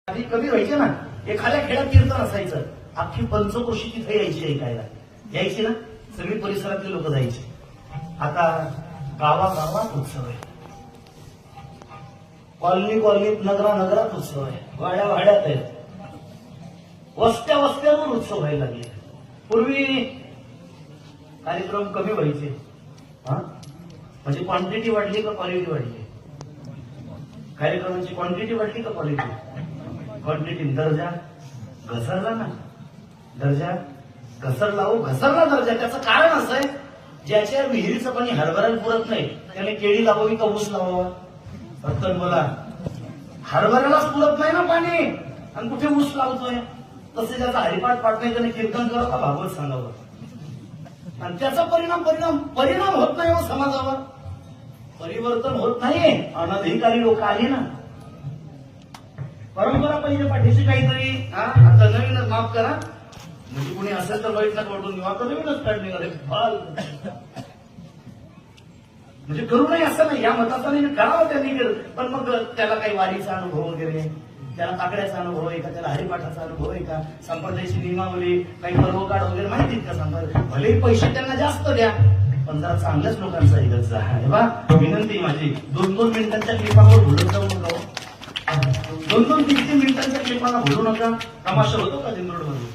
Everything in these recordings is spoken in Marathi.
आधी कमी व्हायचे ना, एखाद्या खेड्यात कीर्तन असायचं, अख्खी पंचक्रोशी तिथे यायची ऐकायला, यायची ना, सगळी परिसरातले लोक जायचे. आता गावागावात उत्सव आहे, कॉलनी कॉलनीत, नगरात उत्सव आहे, वाड्या वाड्यात आहे, वस्त्या वस्त्यावर उत्सव व्हायला लागले. पूर्वी कार्यक्रम कमी व्हायचे, म्हणजे क्वांटिटी वाढली का क्वालिटी वाढली? कार्यक्रमाची क्वांटिटी वाढली का क्वालिटी? क्वांटिटी. दर्जा घसरला ना, दर्जा घसरला. हो, घसरला दर्जा. त्याचं कारण असं आहे, ज्याच्या विहिरीचं पाणी हरभऱ्याला पुरत नाही त्याने केळी लावावी का ऊस लावावा? फक्त बोला, हरभऱ्यालाच पुरत नाही ना पाणी, आणि कुठे ऊस लावतोय? तसे ज्याचा हरिपाठ पाठ नाही त्याने कीर्तन करावं का भागवत सांगावं? आणि त्याचा परिणाम होत नाही. हो, समाजावर परिवर्तन होत नाही. अनधिकारी लोक आले ना, परंपरा पाहिजे पाठीशी काहीतरी. आता नवीनच, माफ करा, म्हणजे कुणी असेल तर वाईट नका वाटून घेऊ, आता नवीनच काढणे फाल, म्हणजे करू नये असं नाही, या मताचा नाही, करावं त्यांनी केलं, पण मग त्याला काही वारीचा अनुभव वगैरे, त्याला काकड्याचा अनुभव आहे का, त्याला हरिपाठाचा अनुभव आहे का, संप्रदायाची नियमावली, काही पर्वकाळ वगैरे माहिती का संप्रदाय? भले पैसे त्यांना जास्त द्या, पण जरा चांगल्याच लोकांचा ऐकत जा. बा, विनंती माझी, 2-2 मिनिटांच्या क्लिपावर भुलत जाऊ नका. 2-2, 3-3 मिनिटांच्या क्लिपांना भरू नका. तमाशा होतो का जिंद्रोड मध्ये?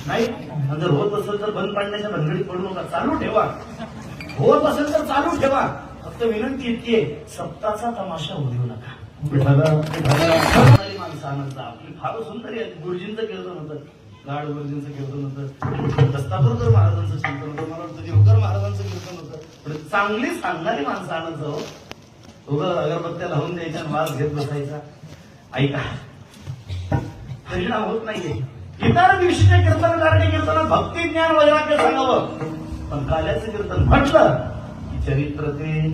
नाही. जर होत असेल तर बंद पाडण्याच्या भानगडीत पडू नका, चालू ठेवा. होत असेल तर चालू ठेवा. फक्त विनंती इतकी आहे, सप्ताचा तमाशा होऊ नका. माणसं आनंद आपली फार सुंदर आहे. गुरुजींचं कीर्तन होतं, गाड गुरुजींचं कीर्तन होतं, दस्तापूरकर महाराजांचं कीर्तन होतं, मला वाटतं देवकर महाराजांचं कीर्तन होतं. पण चांगली सांगणारी माणसं आनंद. हो, उगं अगरबत्त्या लावून द्यायच्या, वास घेत बसायचा. ऐका, परिणाम होत नाहीये. इतर दिवशीच्या कीर्तनकाराने कीर्तनात भक्ती, ज्ञान, वैराग्य सांगावं, पण काल्याचं कीर्तन म्हटलं की चरित्र ते